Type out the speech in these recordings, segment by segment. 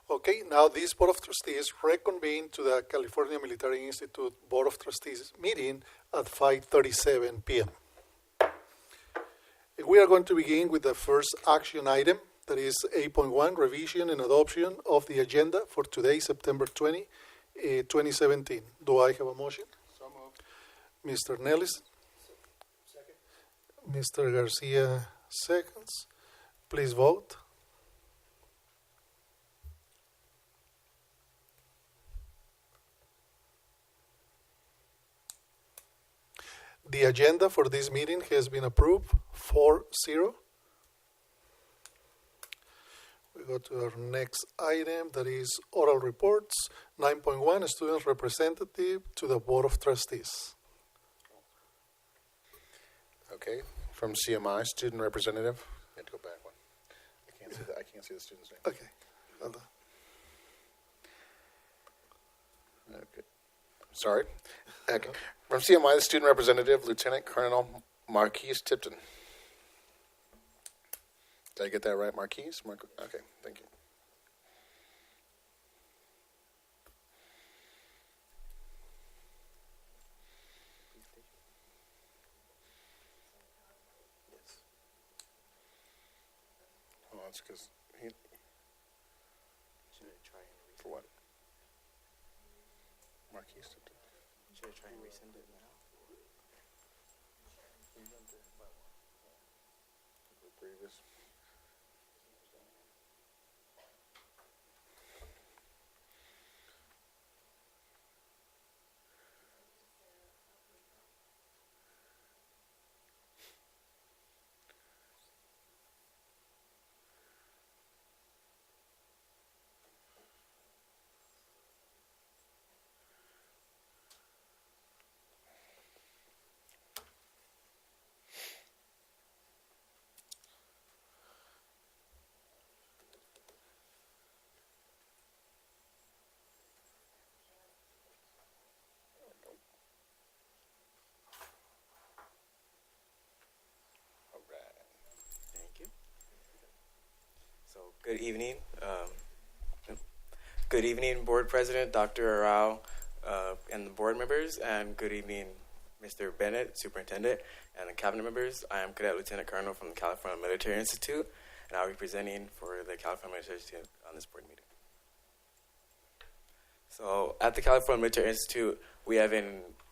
Okay, now this Board of Trustees reconvene to the California Military Institute Board of Trustees meeting at 5:37 p.m. We are going to begin with the first action item, that is 8.1, revision and adoption of the agenda for today, September 20, 2017. Do I have a motion? So moved. Mr. Nellis? Second. Mr. Garcia seconds. Please vote. The agenda for this meeting has been approved 4-0. We go to our next item, that is oral reports. 9.1, student representative to the Board of Trustees. Okay, from CMI, student representative. I had to go back one. I can't see that. I can't see the student's name. Okay. Hold on. Okay. Sorry. Okay. From CMI, the student representative, Lieutenant Colonel Marquise Tipton. Did I get that right, Marquise? Okay, thank you. Oh, that's because he... Should I try and resend For what? Marquise Tipton. Should I try and resend it now? The previous. Thank you. So, good evening. Good evening, Board President Dr. Arau and the board members, and good evening, Mr. Bennett, Superintendent, and the cabinet members. I am Cadet Lieutenant Colonel from the California Military Institute, and I'll be presenting for the California Military Institute on this board meeting. So, at the California Military Institute, we have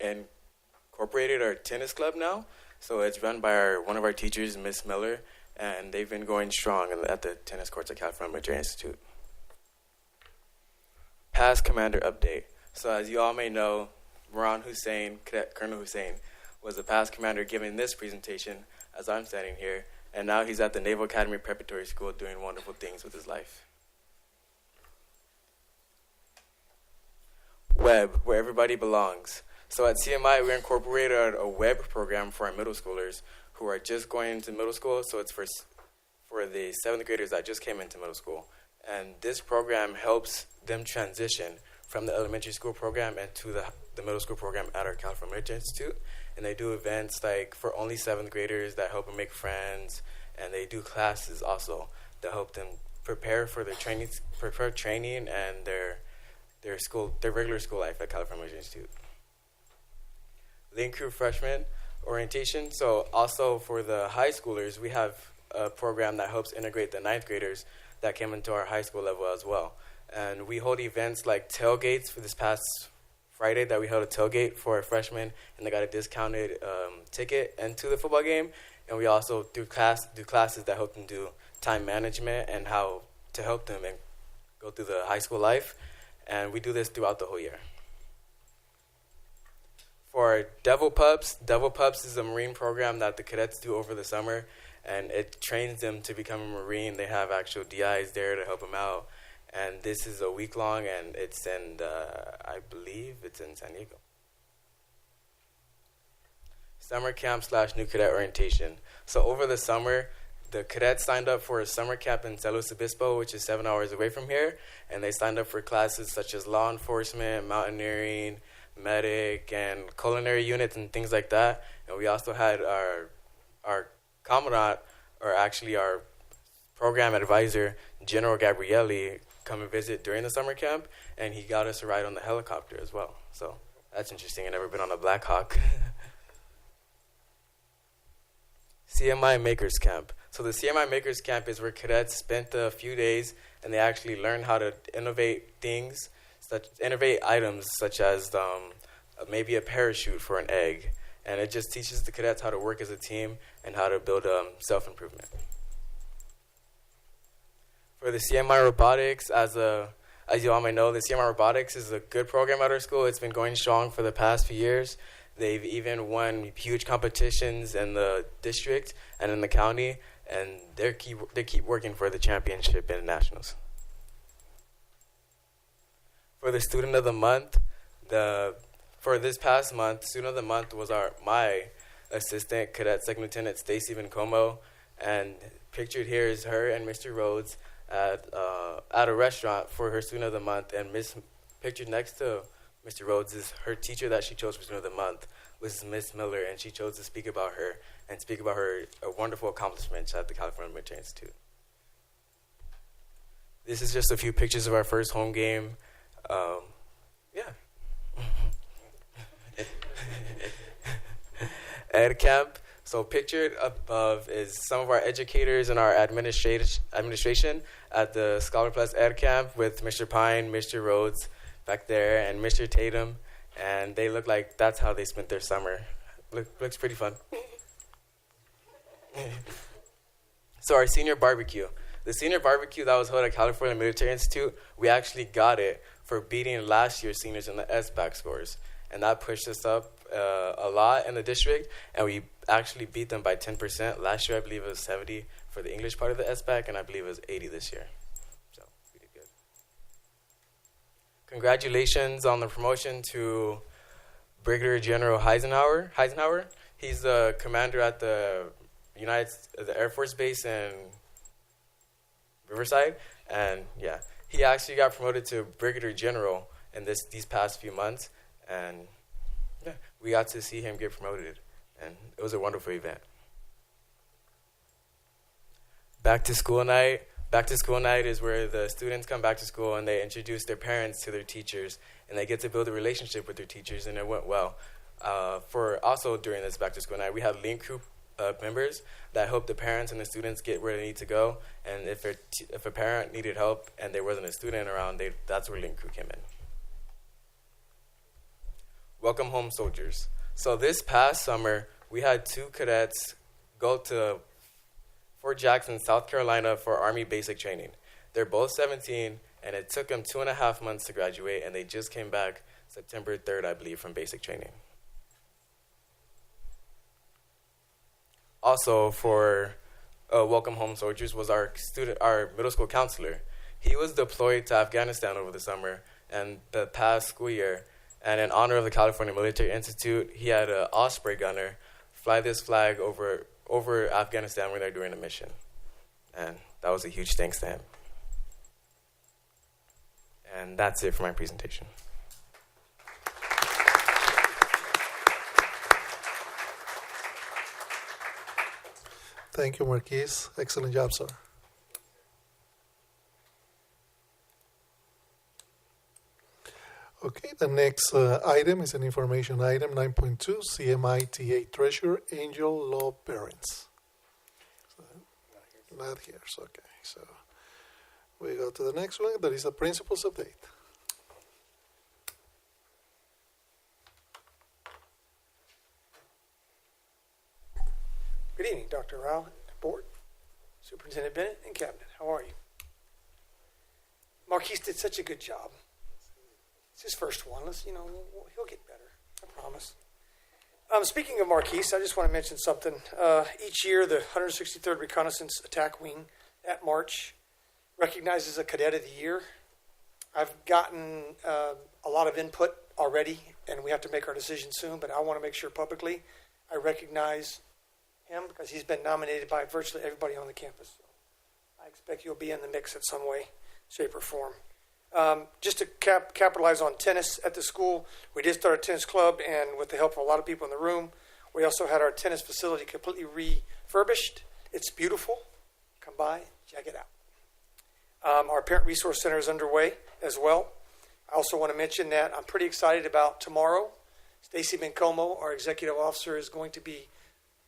incorporated our tennis club now. So it's run by one of our teachers, Miss Miller, and they've been going strong at the tennis courts at California Military Institute. Past commander update. So as you all may know, Moran Hussein, Cadet Colonel Hussein, was the past commander giving this presentation as I'm standing here, and now he's at the Naval Academy Preparatory School doing wonderful things with his life. Web, where everybody belongs. So at CMI, we incorporated a web program for our middle schoolers who are just going into middle school. So it's for the 7th graders that just came into middle school. And this program helps them transition from the elementary school program and to the middle school program at our California Military Institute. And they do events like for only 7th graders that help them make friends. And they do classes also that help them prepare for their training and their regular school life at California Military Institute. Link Crew Freshman Orientation. So also for the high schoolers, we have a program that helps integrate the 9th graders that came into our high school level as well. And we hold events like tailgates. For this past Friday that we held a tailgate for our freshmen, and they got a discounted ticket into the football game. And we also do classes that help them do time management and how to help them and go through the high school life. And we do this throughout the whole year. For Devil Pups is a Marine program that the cadets do over the summer, and it trains them to become a Marine. They have actual DIs there to help them out, and this is a week long, and it's in, I believe it's in San Diego. Summer camp / new cadet orientation. So over the summer, the cadets signed up for a summer camp in San Luis Obispo, which is 7 hours away from here, and they signed up for classes such as law enforcement, mountaineering, medic, and culinary units and things like that. And we also had our commandant, or actually our program advisor, General Gabrielli, come and visit during the summer camp, and he got us a ride on the helicopter as well. So that's interesting. I've never been on a Black Hawk. CMI Makers Camp. So the CMI Makers Camp is where cadets spent a few days and they actually learned how to innovate items such as maybe a parachute for an egg. And it just teaches the cadets how to work as a team and how to build self-improvement. For the CMI Robotics, as you all may know, the CMI Robotics is a good program at our school. It's been going strong for the past few years. They've even won huge competitions in the district and in the county, and they keep working for the championship in nationals. For the Student of the Month, for this past month, Student of the Month was my assistant, Cadet Second Lieutenant Stacy Vincomo, and pictured here is her and Mr. Rhodes at a restaurant for her Student of the Month, and pictured next to Mr. Rhodes is her teacher that she chose for Student of the Month, was Miss Miller, and she chose to speak about her wonderful accomplishments at the California Military Institute. This is just a few pictures of our first home game. Ed Camp. So pictured above is some of our educators and our administration at the Scholar Plus Ed Camp with Mr. Pine, Mr. Rhodes back there, and Mr. Tatum. And they look like that's how they spent their summer. Looks pretty fun. So our senior barbecue. The senior barbecue that was held at California Military Institute, we actually got it for beating last year's seniors in the SBAC scores. And that pushed us up a lot in the district, and we actually beat them by 10%. Last year, I believe it was 70 for the English part of the SBAC, and I believe it was 80 this year. So we did good. Congratulations on the promotion to Brigadier General Heisenhower. He's the commander at the Air Force Base in Riverside, and yeah, he actually got promoted to Brigadier General in these past few months, and yeah, we got to see him get promoted, and it was a wonderful event. Back to school night. Back to school night is where the students come back to school and they introduce their parents to their teachers, and they get to build a relationship with their teachers, and it went well. Also during this back to school night, we had link group members that helped the parents and the students get where they need to go, and if a parent needed help and there wasn't a student around, that's where link crew came in. Welcome home soldiers. So this past summer, we had 2 cadets go to Fort Jackson, South Carolina for Army basic training. They're both 17, and it took them 2.5 months to graduate, and they just came back September 3rd, I believe, from basic training. Also for Welcome Home Soldiers was our middle school counselor. He was deployed to Afghanistan over the summer and the past school year, and in honor of the California Military Institute, he had an Osprey gunner fly this flag over Afghanistan when they're doing a mission. And that was a huge thanks to him. And that's it for my presentation. Thank you, Marquise. Excellent job, sir. Okay, the next item is an information item, 9.2, CMITA Treasurer, Angel Law Parents. Not here, so okay. So we go to the next one, that is the principal's update. Good evening, Dr. Rao, Board, Superintendent Bennett, and Cabinet. How are you? Marquise did such a good job. It's his first one. He'll get better. I promise. Speaking of Marquise, I just want to mention something. Each year, the 163rd Reconnaissance Attack Wing at March recognizes a Cadet of the Year. I've gotten a lot of input already, and we have to make our decision soon, but I want to make sure publicly I recognize him because he's been nominated by virtually everybody on the campus. So I expect you'll be in the mix in some way, shape, or form. Just to capitalize on tennis at the school, we did start a tennis club, and with the help of a lot of people in the room, we also had our tennis facility completely refurbished. It's beautiful. Come by, check it out. Our Parent Resource Center is underway as well. I also want to mention that I'm pretty excited about tomorrow. Stacy Bencomo, our executive officer, is going to be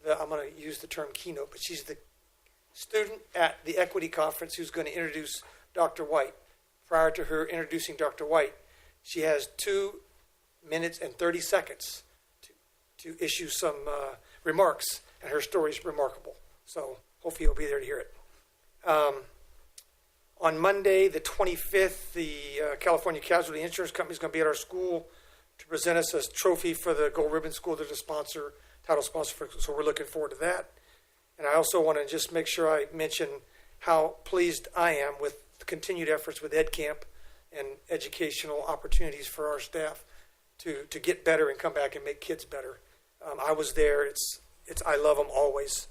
I'm going to use the term keynote, but she's the student at the Equity Conference who's going to introduce Dr. White. Prior to her introducing Dr. White, she has 2 minutes and 30 seconds to issue some remarks, and her story is remarkable. So hopefully you'll be there to hear it. On Monday, the 25th, the California Casualty Insurance Company is going to be at our school to present us a trophy for the Gold Ribbon School. They're the sponsor, title sponsor, so we're looking forward to that. And I also want to just make sure I mention how pleased I am with the continued efforts with Ed Camp and educational opportunities for our staff to get better and come back and make kids better. I was there. I love them always,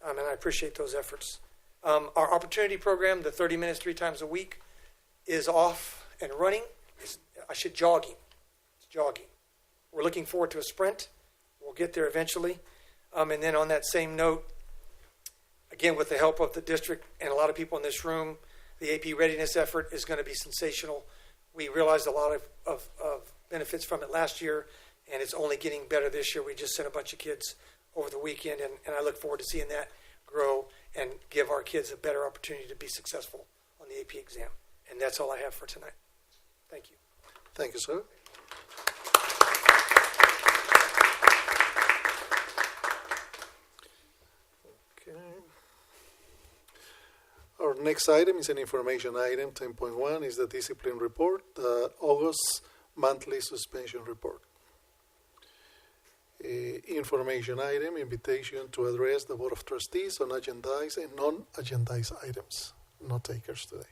and I appreciate those efforts. Our opportunity program, the 30 minutes 3 times a week, is off and running. Jogging. It's jogging. We're looking forward to a sprint. We'll get there eventually. And then on that same note, again, with the help of the district and a lot of people in this room, the AP readiness effort is going to be sensational. We realized a lot of benefits from it last year, and it's only getting better this year. We just sent a bunch of kids over the weekend, and I look forward to seeing that grow and give our kids a better opportunity to be successful on the AP exam. And that's all I have for tonight. Thank you. Thank you, sir. Okay. Our next item is an information item. 10.1 is the discipline report, the August monthly suspension report. Information item, invitation to address the Board of Trustees on agendized and non-agendized items. No takers today.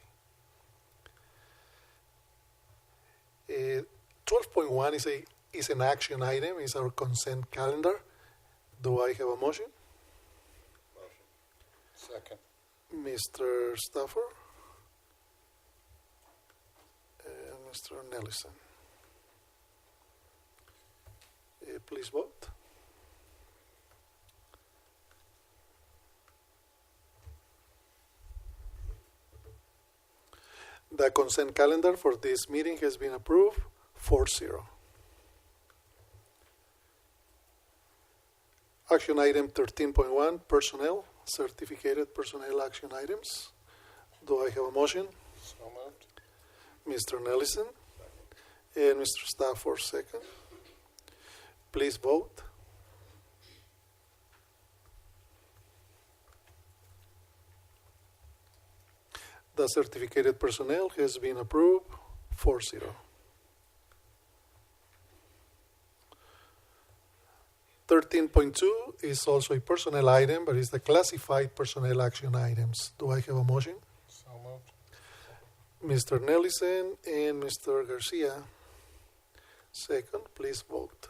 12.1 is an action item, is our consent calendar. Do I have a motion? Motion. Second. Mr. Stafford and Mr. Nellison. Please vote. The consent calendar for this meeting has been approved 4-0. Action item 13.1, personnel, certificated personnel action items. Do I have a motion? So moved. Mr. Nellison and Mr. Stafford second. Please vote. The certificated personnel has been approved 4-0. .2 is also a personnel item, but it's the classified personnel action items. Do I have a motion? So moved. Mr. Nellison and Mr. Garcia. Second, please vote.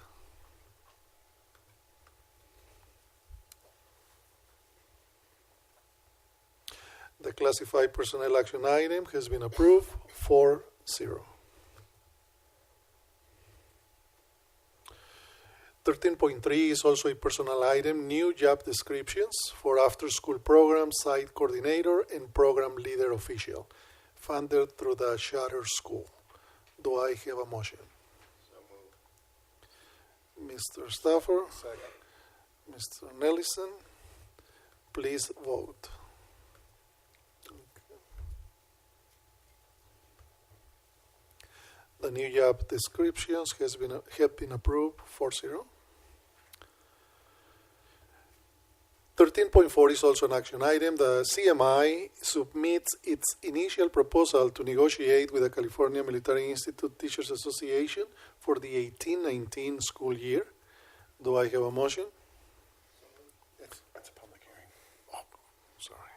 The classified personnel action item has been approved 4-0. .3 is also a personnel item, new job descriptions for after-school program, site coordinator, and program leader official, funded through the charter school. Do I have a motion? So moved. Mr. Stafford, Second. Mr. Nellison, please vote. The new job descriptions have been approved 4-0. 13.4 is also an action item. The CMI submits its initial proposal to negotiate with the California Military Institute Teachers Association for the 18-19 school year. Do I have a motion? It's a public hearing. Oh, sorry.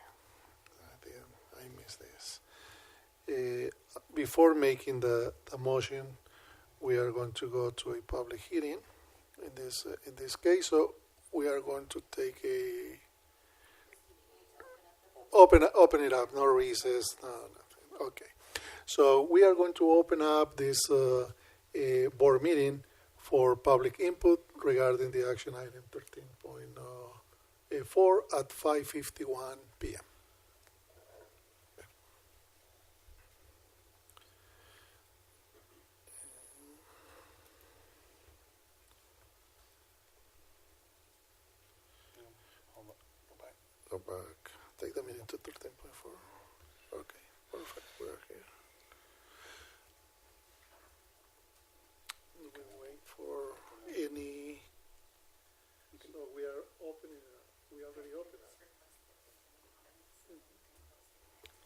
I missed this. Before making the motion, we are going to go to a public hearing in this case. So we are going to take open it up, no recess, no nothing. Okay. So we are going to open up this board meeting for public input regarding the action item 13.4 at 5:51 p.m. to 13.4. Okay, perfect. We're here. We wait for any. So we are opening. We already opened.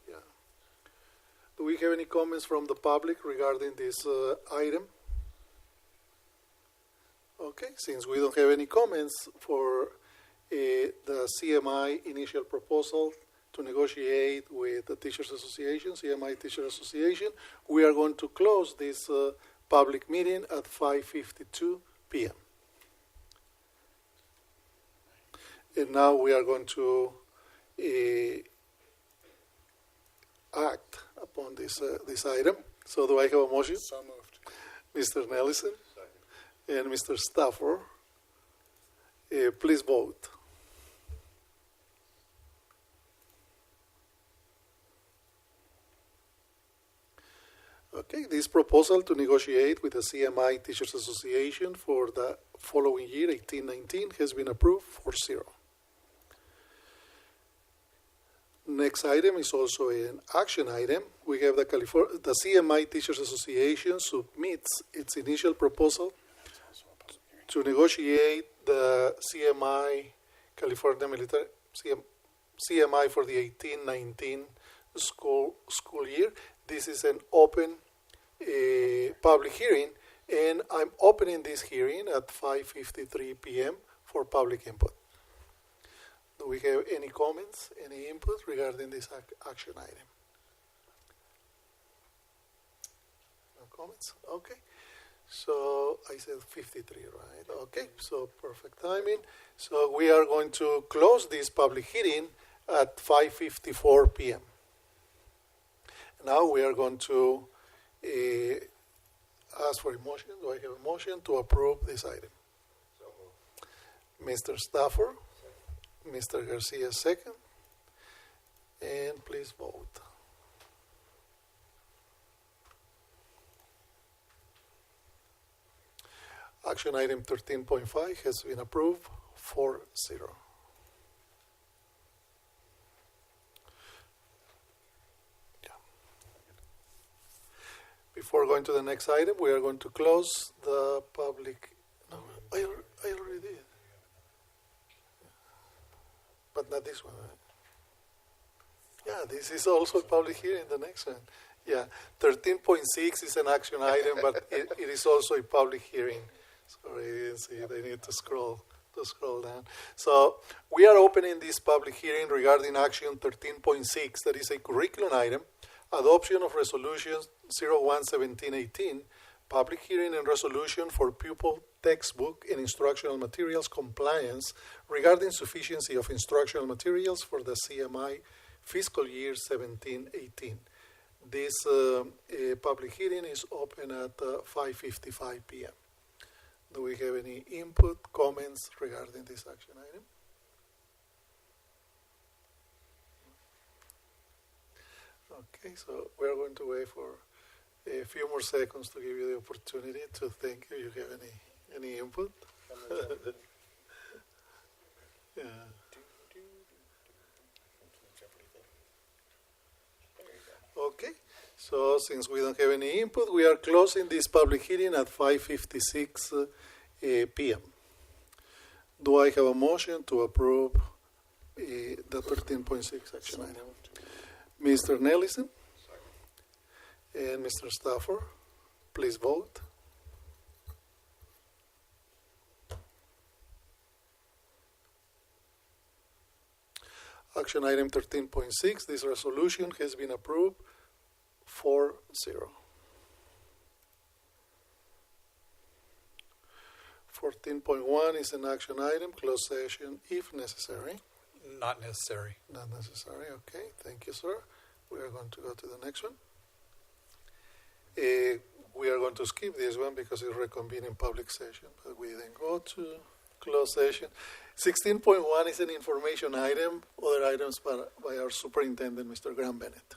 Yeah. Do we have any comments from the public regarding this item? Okay, since we don't have any comments for the CMI initial proposal to negotiate with the Teachers Association, CMI Teachers Association, we are going to close this public meeting at 5:52 p.m. And now we are going to act upon this item. So do I have a motion? So moved. Mr. Nelson and Mr. Stafford, please vote. Okay, this proposal to negotiate with the CMI Teachers Association for the following year, 18-19, has been approved 4-0. Next item is also an action item. We have the CMI Teachers Association submits its initial proposal to negotiate the CMI California Military CMI for the 18-19 school year. This is an open public hearing, and I'm opening this hearing at 5:53 p.m. for public input. Do we have any comments, any input regarding this action item? No comments? Okay. So I said 53, right? Okay, so perfect timing. So we are going to close this public hearing at 5:54 p.m. Now we are going to ask for a motion. Do I have a motion to approve this item? So moved. Mr. Stafford, Mr. Garcia second, and please vote. Action item 13.5 has been approved 4-0. Before going to the next item, we are going to close the public. No, I already did. But not this one, right? Yeah, this is also a public hearing, the next one. Yeah, 13.6 is an action item, but it is also a public hearing. Sorry, I didn't see it. I need to scroll down. So we are opening this public hearing regarding action 13.6, that is a curriculum item, adoption of resolutions 01-1718, public hearing and resolution for pupil textbook and instructional materials compliance regarding sufficiency of instructional materials for the CMI fiscal year 17-18. This public hearing is open at 5:55 p.m. Do we have any input, comments regarding this action item? Okay, so we're going to wait for a few more seconds to give you the opportunity to think if you have any input. Yeah. Okay, so since we don't have any input, we are closing this public hearing at 5:56 p.m. Do I have a motion to approve the 13.6 action item? Mr. Nelson and Mr. Stafford, please vote. Action item 13.6, this resolution has been approved 4-0. 14.1 is an action item, closed session if necessary. Not necessary. Not necessary, okay. Thank you, sir. We are going to go to the next one. We are going to skip this one because it's reconvening public session, but we then go to closed session. 16.1 is an information item, other items by our superintendent, Mr. Graham Bennett.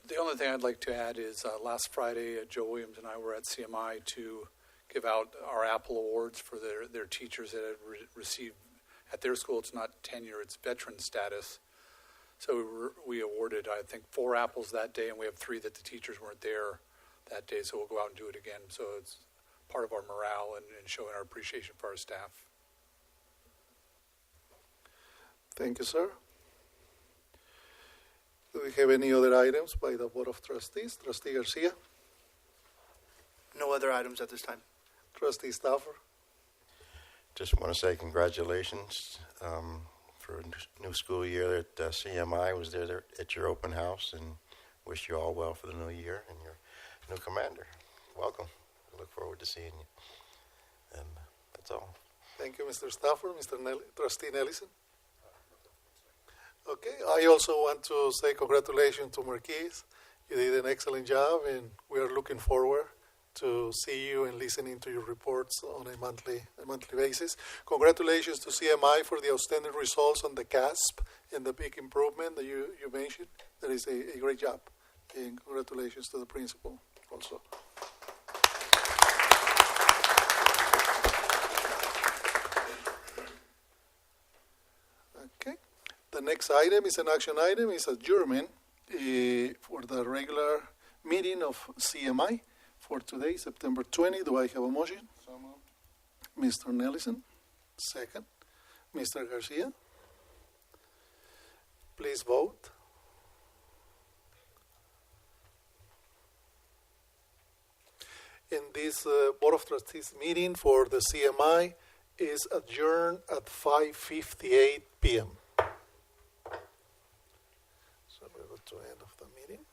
The only thing I'd like to add is last Friday, Joe Williams and I were at CMI to give out our Apple Awards for their teachers that had received, at their school, it's not tenure, it's veteran status. So we awarded, I think, 4 apples that day, and we have 3 that the teachers weren't there that day, so we'll go out and do it again. So it's part of our morale and showing our appreciation for our staff. Thank you, sir. Do we have any other items by the Board of Trustees? Trustee Garcia? No other items at this time. Trustee Stauffer? Just want to say congratulations for a new school year at CMI. Was there at your open house, and wish you all well for the new year and your new commander. Welcome. I look forward to seeing you. And that's all. Thank you, Mr. Stauffer. Trustee Nellison? Okay, I also want to say congratulations to Marquise. You did an excellent job, and we are looking forward to see you and listening to your reports on a monthly basis. Congratulations to CMI for the outstanding results on the CASP and the big improvement that you mentioned. That is a great job, and congratulations to the principal also. Okay. The next item is an action item. It's adjournment for the regular meeting of CMI for today, September 20. Do I have a motion? So moved. Mr. Nellison, second. Mr. Garcia, please vote. And this Board of Trustees meeting for the CMI is adjourned at 5:58 p.m. So we go to the end of the meeting.